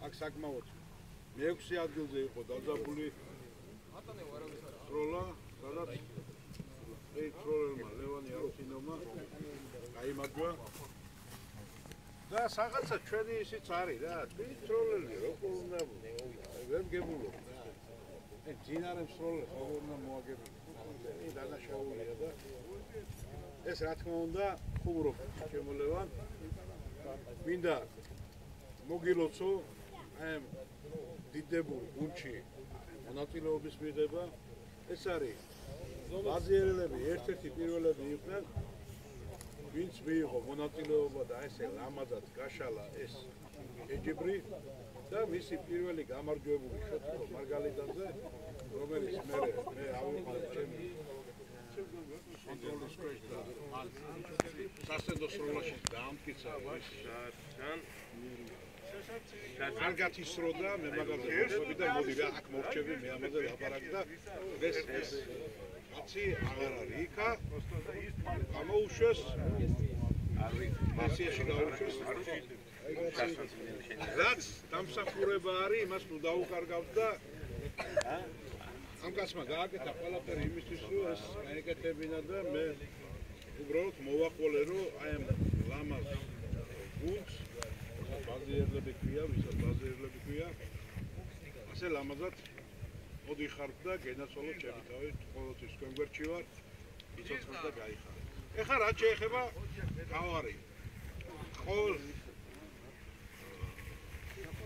აქ საკმაოდ მე-6 ადგილზე იყო დაძაბული სროლა, სადაც ეტროლერმა ლევანი არუსინოვმა გაიმარჯვა და რაღაცა ჩვენი ისიც არის რა, ეტროლერი როგორ უნდა ვერ გებულობ რა. ძინარემ სროლებს როგორ უნდა მოაგებინო. დანაშაულია და ეს რა თქმა უნდა ხუმრობს ჩემო ლევან. მინდა მოგილოცო ამ დიდებულ გუნდში მონაწილეობის მიღება. ეს არის ბაზიერელები ერთ-ერთი პირველები იყვნენ ვინც მიიღო მონაწილეობა და ესე ლამაზად გაშალა ეს ეჯიბრი და მისი პირველი გამარჯვებული შოთრო მარგალიტაძე რომელიც მე ავიღე ჩემი კონტროლის ქვეშ და სასწავლო სროლაში დაამტკიცა შართან კარგად ისროდა მე მაგაზე და მოდი რა აქ მოვჩები მე ამაზე ლაპარაკი და ეს კაცი აღარ არის იქა გამოუშვეს არის მასიაში გაუშვეს რაც დამსახურება არის იმას ნუ დაუკარგავთ და ამ კაცმა გააკეთა ყველაფერი იმისთვის რომ ეს გაეკეთებინა და მე უბრალოდ მოვაყოლე რომ აი ამ ლამაზ გუნდს ბაზიერლები ქვია, ვისაც ბაზიერლები ქვია ასე ლამაზად მოდიხართ და გენაცვალოთ ჩემი თავი ყოველთვის თქვენგვერდში ვარ იცოცხლეთ და გაიხარეთ. ეხლა რაც შეეხება გავარი ყოველ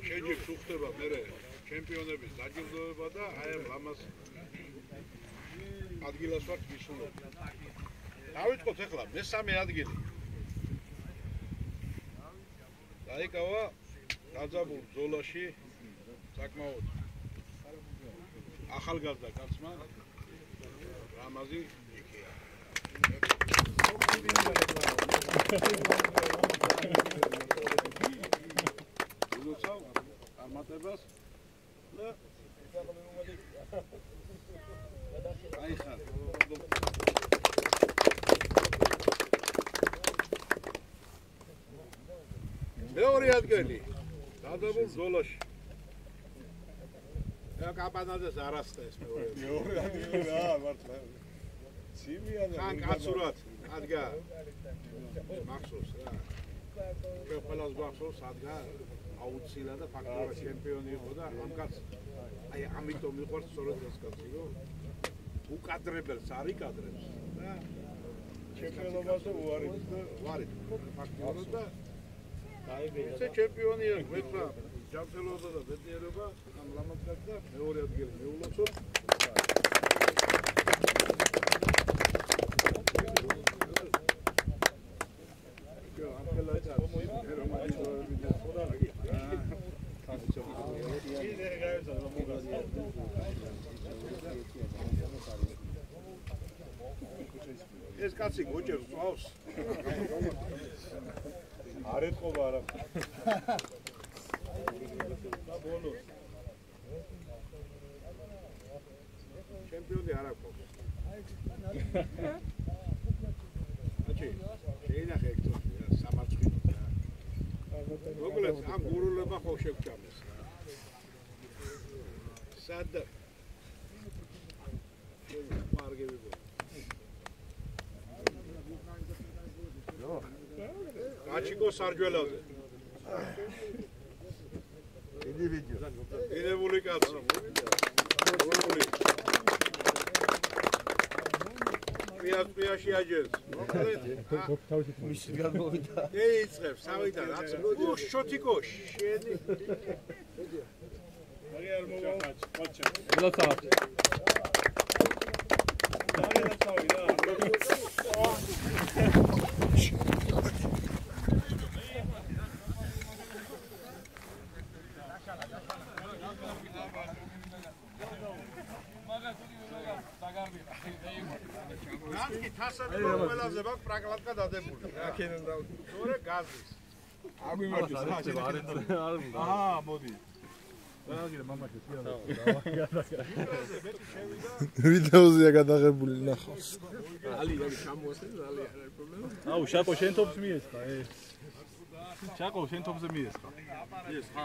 შეჯიბრს უხდება მერე ჩემპიონების დაჯილდოება და აი ამ ლამაზ ადგილას ვართ ვისულობ. დავიწყოთ ეხლა მესამე ადგილი. დაიკავა დაძაბულ ბრძოლაში საკმაოდ ახალგაზრდა კაცმა რამაზი იქია. ვილოცავ წარმატებას და აიხარ მეორე ადგილი დაძაბულ ბრძოლაში კაპანაძეს არასწა ეს მეორე ადგილი რა მართლა ცივიანა ხან კაცურად ადგა მახსოვს რა ყველას გვახსოვს ადგა აუცილა და ფაქტობრივად ჩემპიონი იყო და ამ კაცს აი ამიტომ მიყვარს სწორედ ეს კაცი რომ უკადრებელს არ იკადრებს და ჩემპიონობაზე უარებს და ვარით ფაქტობრივად და ეს ჩემპიონია მეცხრა ჯანმრთელობა და ბედნიერება ამ ლამაზ კაცს და მეორე ადგილი მეულოცოთ. ეს კაცი გოჭერს წვავს. არ ეთყობა არა. ბონუს. ჩემპიონი არ აქვს. აჩი, შეიძლება ეხტოს სამარცხინო რა. მოკლედ ამ გურულება ხო შევჭამეს რა. სად მარგები გო. აჩიკო სარჯველაძე. დიდი ვიდეო. ინებული კაცი. გურული. პიაში აჯერს. მოკლედ. მის გამოვიდა. ეიწყებს, ავიდა რაც. უ შოთიკო, შენი. აი არ მოვაჩ, მოჩა. ელოცა. დავიწყავი რა. რანკი თასადები ყველაზე მაგ პრაგმატიკა დადებული. აქედან და თორე გაზის. აგვიმართოს არ უნდა. აჰა, მოდი. დააგირე მამაკი თიანო. ვიდეოზეა გადაღებული ნახავს. ალი ჩამოასწრე, ალი არა პრობლემა. აუ, შაკო შენ თოფს მიესხა, შაკო შენ თოფზე მიესხა. ეს ხა.